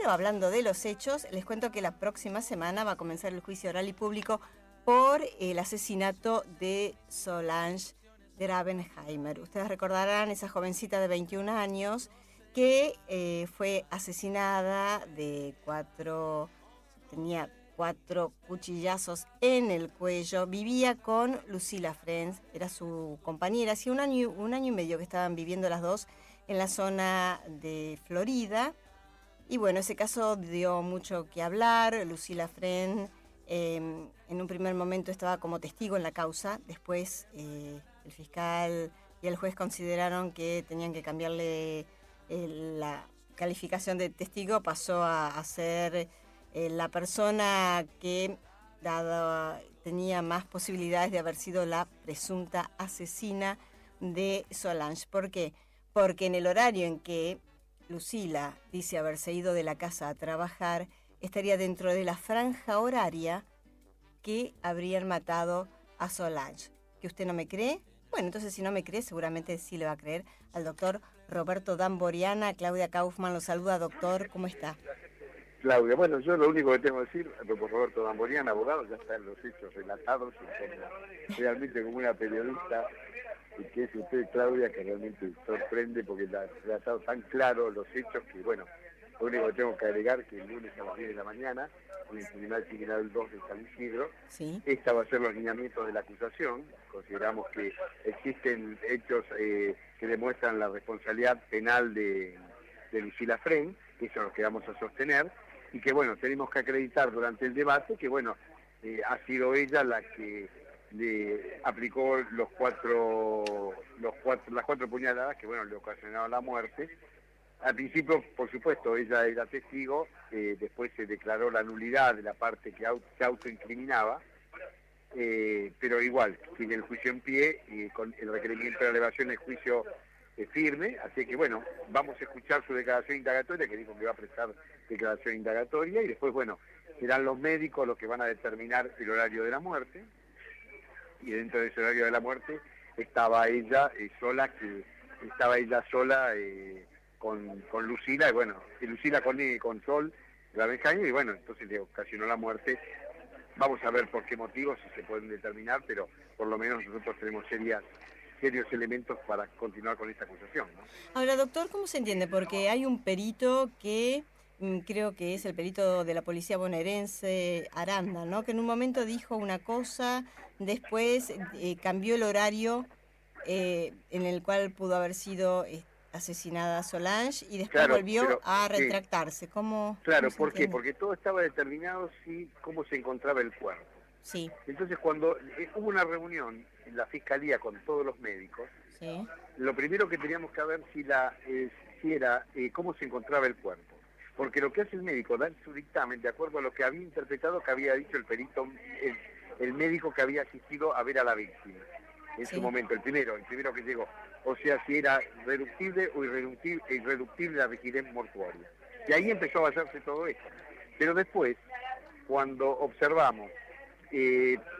Bueno, hablando de los hechos, les cuento que la próxima semana va a comenzar el juicio oral y público por el asesinato de Solange Gravenheimer. Ustedes recordarán esa jovencita de 21 años que fue asesinada tenía 4 cuchillazos en el cuello. Vivía con Lucila French, era su compañera. Hacía un año y medio que estaban viviendo las dos en la zona de Florida. Y bueno, ese caso dio mucho que hablar. Lucila French en un primer momento estaba como testigo en la causa. Después el fiscal y el juez consideraron que tenían que cambiarle la calificación de testigo. Pasó a ser la persona que tenía más posibilidades de haber sido la presunta asesina de Solange. ¿Por qué? Porque en el horario en que Lucila dice haberse ido de la casa a trabajar, estaría dentro de la franja horaria que habrían matado a Solange. ¿Que usted no me cree? Bueno, entonces si no me cree, seguramente sí le va a creer al doctor Roberto Damboriana. Claudia Kaufman lo saluda. Doctor, ¿cómo está? Claudia, bueno, yo lo único que tengo que decir, por Roberto Damboriana, abogado, ya están los hechos relatados, realmente como una periodista, y que es usted, Claudia, que realmente sorprende porque ha relatado tan claro los hechos que, bueno, lo único que tengo que agregar que el lunes a las 10 de la mañana, en el Tribunal Criminal 2 de San Isidro, ¿sí? Esta va a ser los lineamientos de la acusación. Consideramos que existen hechos que demuestran la responsabilidad penal de Lucila French, eso es lo que vamos a sostener, y que, bueno, tenemos que acreditar durante el debate que, bueno, ha sido ella la que le aplicó las 4 puñaladas que, bueno, le ocasionaron la muerte. Al principio, por supuesto, ella era testigo, después se declaró la nulidad de la parte que se autoincriminaba, pero igual, sigue el juicio en pie y con el requerimiento de elevación del juicio firme, así que bueno, vamos a escuchar su declaración indagatoria, que dijo que va a prestar declaración indagatoria, y después, bueno, serán los médicos los que van a determinar el horario de la muerte, y dentro de ese horario de la muerte estaba ella sola, con Lucila, y bueno, Lucila con Sol Gravenheimer, y bueno, entonces le ocasionó la muerte. Vamos a ver por qué motivos, si se pueden determinar, pero por lo menos nosotros tenemos serios elementos para continuar con esta acusación, ¿no? Ahora, doctor, ¿cómo se entiende? Porque hay un perito que creo que es el perito de la policía bonaerense, Aranda, ¿no? Que en un momento dijo una cosa, después cambió el horario en el cual pudo haber sido asesinada Solange y después volvió a retractarse. ¿Cómo? Claro, ¿cómo ¿por qué? Porque todo estaba determinado cómo se encontraba el cuerpo. Sí. Entonces, cuando hubo una reunión en la fiscalía con todos los médicos, sí, lo primero que teníamos que ver era cómo se encontraba el cuerpo. Porque lo que hace el médico, da su dictamen de acuerdo a lo que había interpretado, que había dicho el perito, el médico que había asistido a ver a la víctima en su momento, el primero que llegó. O sea, si era reductible o irreductible la rigidez mortuoria. Y ahí empezó a basarse todo esto. Pero después, cuando observamos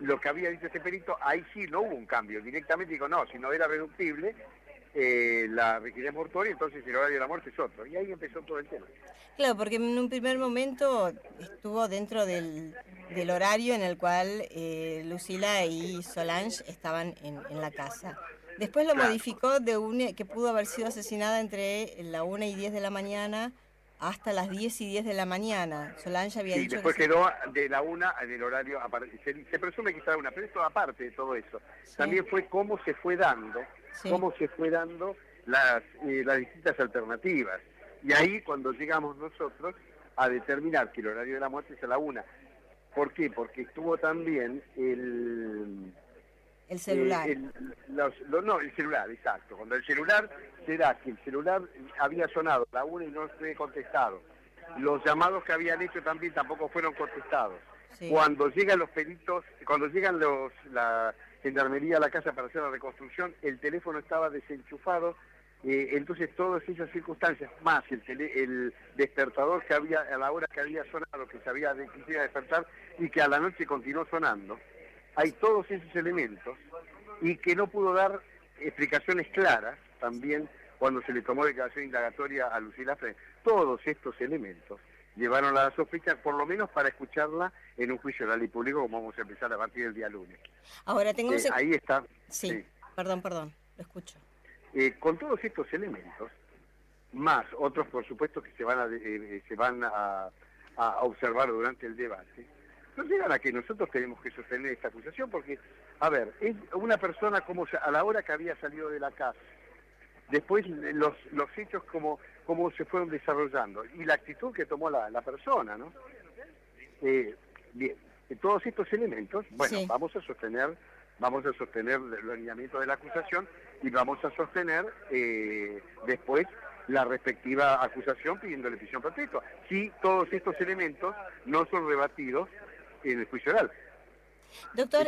lo que había dicho ese perito, ahí sí no hubo un cambio. Directamente dijo, no, si no era reductible la rigidez mortuoria, entonces el horario de la muerte es otro. Y ahí empezó todo el tema. Claro, porque en un primer momento estuvo dentro del horario en el cual Lucila y Solange estaban en la casa. Después lo modificó que pudo haber sido asesinada entre la 1:10 de la mañana hasta las 10:10 de la mañana. Solange había dicho después que quedó de la 1 en el horario, se presume que estaba 1, pero esto aparte de todo eso. Sí. También fue cómo se fue dando las distintas alternativas. Y ahí cuando llegamos nosotros a determinar que el horario de la muerte es a la 1. ¿Por qué? Porque estuvo también el celular. El celular, exacto. Cuando el celular había sonado a la 1 y no fue contestado. Los llamados que habían hecho también tampoco fueron contestados. Sí. Cuando llegan los peritos, cuando llegan la gendarmería a la casa para hacer la reconstrucción, el teléfono estaba desenchufado. Entonces todas esas circunstancias, más el despertador que había a la hora que había sonado, que se había quisiera despertar y que a la noche continuó sonando, hay todos esos elementos y que no pudo dar explicaciones claras también cuando se le tomó declaración indagatoria a Lucila French. Todos estos elementos llevaron a la sospecha, por lo menos para escucharla en un juicio oral y público, como vamos a empezar a partir del día lunes. Ahora tengamos... Ahí está. Sí, perdón, lo escucho. Con todos estos elementos, más otros, por supuesto, que se van a observar durante el debate, nos llegan a que nosotros tenemos que sostener esta acusación, porque, a ver, es una persona como a la hora que había salido de la casa, después los hechos como se fueron desarrollando, y la actitud que tomó la persona, ¿no? Bien, todos estos elementos, bueno, sí. vamos a sostener los lineamientos de la acusación y vamos a sostener después la respectiva acusación pidiéndole prisión perpetua, si todos estos elementos no son rebatidos en el juicio oral. Doctor,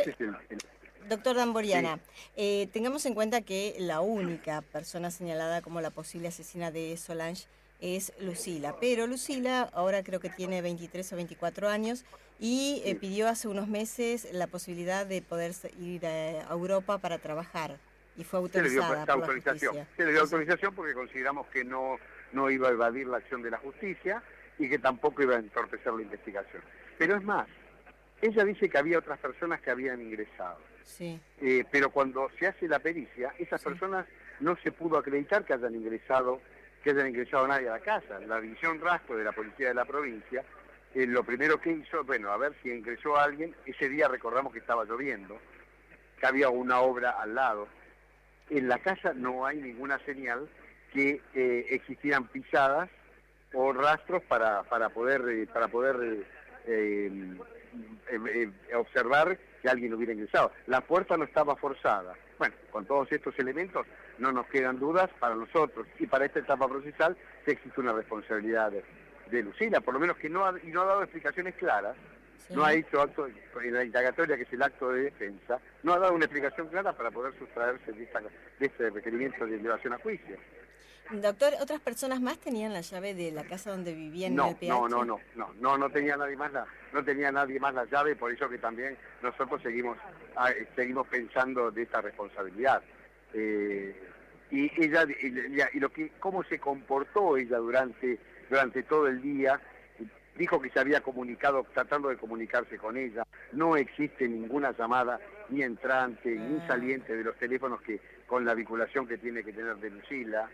doctor Damboriana, sí. Tengamos en cuenta que la única persona señalada como la posible asesina de Solange es Lucila, pero Lucila ahora creo que tiene 23 o 24 años y pidió hace unos meses la posibilidad de poder ir a Europa para trabajar y fue autorizada por la justicia. Se le dio autorización porque consideramos que no iba a evadir la acción de la justicia y que tampoco iba a entorpecer la investigación. Pero es más, ella dice que había otras personas que habían ingresado. Sí. Pero cuando se hace la pericia, esas personas no se pudo acreditar que hayan ingresado nadie a la casa. La división rastro de la policía de la provincia, lo primero que hizo, bueno, a ver si ingresó alguien. Ese día recordamos que estaba lloviendo, que había una obra al lado. En la casa no hay ninguna señal que existieran pisadas o rastros para poder observar que alguien hubiera ingresado. La puerta no estaba forzada. Bueno, con todos estos elementos no nos quedan dudas para nosotros y para esta etapa procesal que existe una responsabilidad de Lucila, por lo menos que no ha dado explicaciones claras. Sí. No ha hecho acto en la indagatoria, que es el acto de defensa, no ha dado una explicación clara para poder sustraerse de este requerimiento de elevación a juicio. Doctor, ¿otras personas más tenían la llave de la casa donde vivían en el PH? No tenía nadie más la llave, por eso que también nosotros seguimos pensando de esta responsabilidad. Y ella, cómo se comportó ella durante todo el día. Dijo que se había comunicado, tratando de comunicarse con ella. No existe ninguna llamada ni entrante ni saliente de los teléfonos que con la vinculación que tiene que tener de Lucila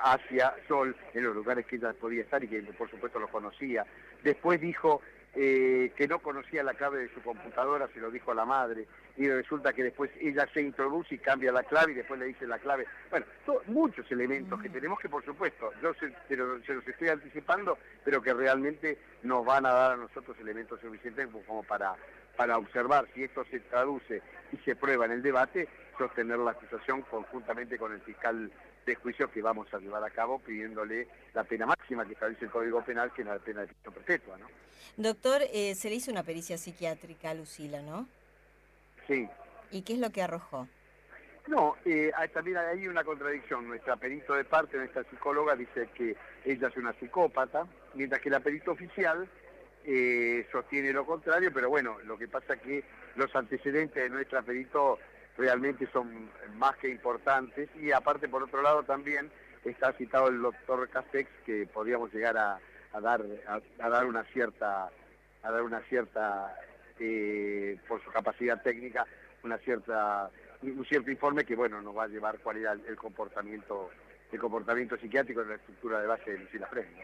hacia Sol en los lugares que ella podía estar y que por supuesto los conocía. Después dijo que no conocía la clave de su computadora, se lo dijo a la madre, y resulta que después ella se introduce y cambia la clave y después le dice la clave. Bueno, muchos elementos que tenemos que, por supuesto, yo se los estoy anticipando, pero que realmente nos van a dar a nosotros elementos suficientes como para observar si esto se traduce y se prueba en el debate, sostener la acusación conjuntamente con el fiscal de juicio que vamos a llevar a cabo pidiéndole la pena máxima que establece el Código Penal, que es la pena de prisión perpetua, ¿no? Doctor, se le hizo una pericia psiquiátrica a Lucila, ¿no? Sí. ¿Y qué es lo que arrojó? No, también hay una contradicción. Nuestra perito de parte, nuestra psicóloga, dice que ella es una psicópata, mientras que la perito oficial sostiene lo contrario, pero bueno, lo que pasa es que los antecedentes de nuestra perito realmente son más que importantes, y aparte, por otro lado, también está citado el doctor Castex, que podríamos llegar a dar una cierta por su capacidad técnica, un cierto informe que, bueno, nos va a llevar cuál era el comportamiento psiquiátrico en la estructura de base de Lucila Fren, ¿no?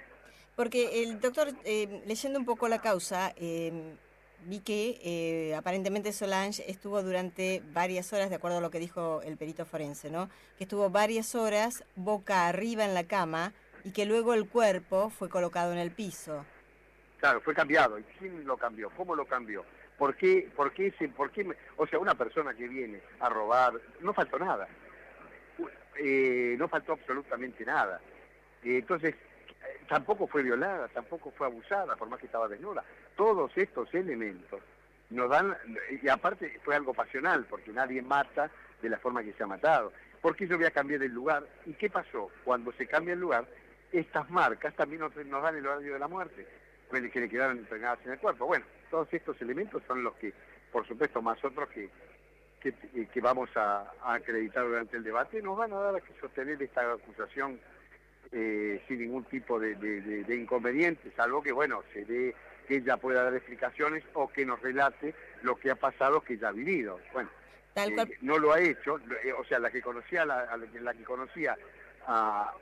Porque el doctor, leyendo un poco la causa, vi que aparentemente Solange estuvo durante varias horas, de acuerdo a lo que dijo el perito forense, ¿no? Que estuvo varias horas boca arriba en la cama y que luego el cuerpo fue colocado en el piso. Claro, fue cambiado. ¿Y quién lo cambió? ¿Cómo lo cambió? ¿Por qué? O sea, una persona que viene a robar, no faltó nada. No faltó absolutamente nada. Entonces, tampoco fue violada, tampoco fue abusada, por más que estaba desnuda. Todos estos elementos nos dan, y aparte fue algo pasional, porque nadie mata de la forma que se ha matado. ¿Por qué yo voy a cambiar el lugar? ¿Y qué pasó? Cuando se cambia el lugar, estas marcas también nos dan el horario de la muerte, que le quedaron impregnadas en el cuerpo. Bueno, todos estos elementos son los que, por supuesto, más otros que vamos a acreditar durante el debate, nos van a dar a que sostener esta acusación sin ningún tipo de inconveniente, salvo que, bueno, se dé que ella pueda dar explicaciones o que nos relate lo que ha pasado, que ella ha vivido. Bueno, Tal cual. no lo ha hecho, o sea, la que conocía la que conocía a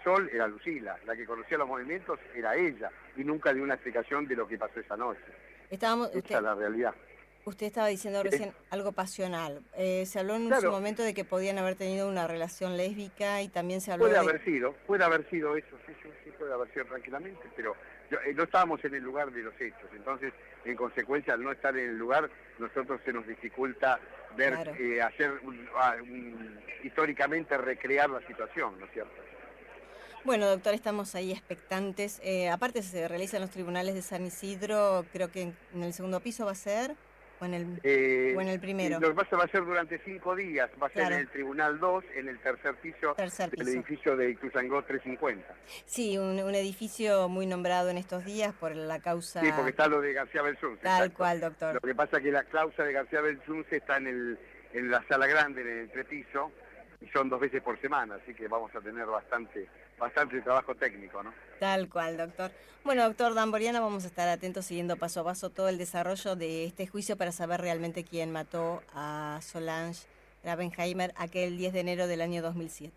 Sol era Lucila, la que conocía los movimientos era ella, y nunca dio una explicación de lo que pasó esa noche. Esa es la realidad. Usted estaba diciendo recién algo pasional. Se habló en Claro. su momento de que podían haber tenido una relación lésbica y también se habló puede haber sido eso, sí, puede haber sido tranquilamente, pero no estábamos en el lugar de los hechos, entonces, en consecuencia, al no estar en el lugar, nosotros se nos dificulta ver, Claro. hacer históricamente recrear la situación, ¿no es cierto? Bueno, doctor, estamos ahí expectantes. Aparte se realiza en los tribunales de San Isidro, creo que en el segundo piso va a ser, o en el primero. Lo que pasa va a ser durante 5 días, va a ser Claro. en el Tribunal 2, en el tercer piso del edificio de Ituzaingó 350. Sí, un edificio muy nombrado en estos días por la causa... Sí, porque está lo de García Belsunce. Tal exacto. cual, doctor. Lo que pasa es que la causa de García Belsunce está en la sala grande, en el entrepiso, y son 2 veces por semana, así que vamos a tener bastante trabajo técnico, ¿no? Tal cual, doctor. Bueno, doctor Damboriana, vamos a estar atentos siguiendo paso a paso todo el desarrollo de este juicio para saber realmente quién mató a Solange Grabenheimer aquel 10 de enero del año 2007.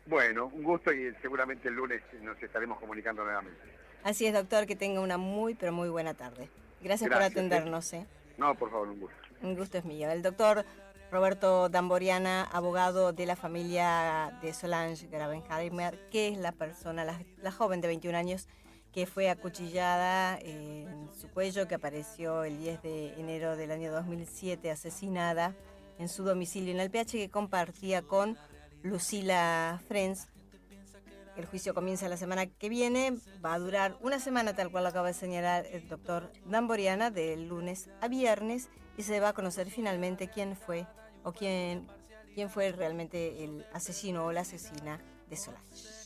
Bueno, un gusto y seguramente el lunes nos estaremos comunicando nuevamente. Así es, doctor, que tenga una muy, pero muy buena tarde. Gracias por atendernos. No, por favor, un gusto. Un gusto es mío. El doctor Roberto Damboriana, abogado de la familia de Solange Grabenheimer, que es la persona, la joven de 21 años que fue acuchillada en su cuello, que apareció el 10 de enero del año 2007, asesinada en su domicilio en el PH, que compartía con Lucila Frenz. El juicio comienza la semana que viene, va a durar una semana, tal cual lo acaba de señalar el doctor Damboriana, de lunes a viernes, y se va a conocer finalmente quién fue o quién fue realmente el asesino o la asesina de Solange.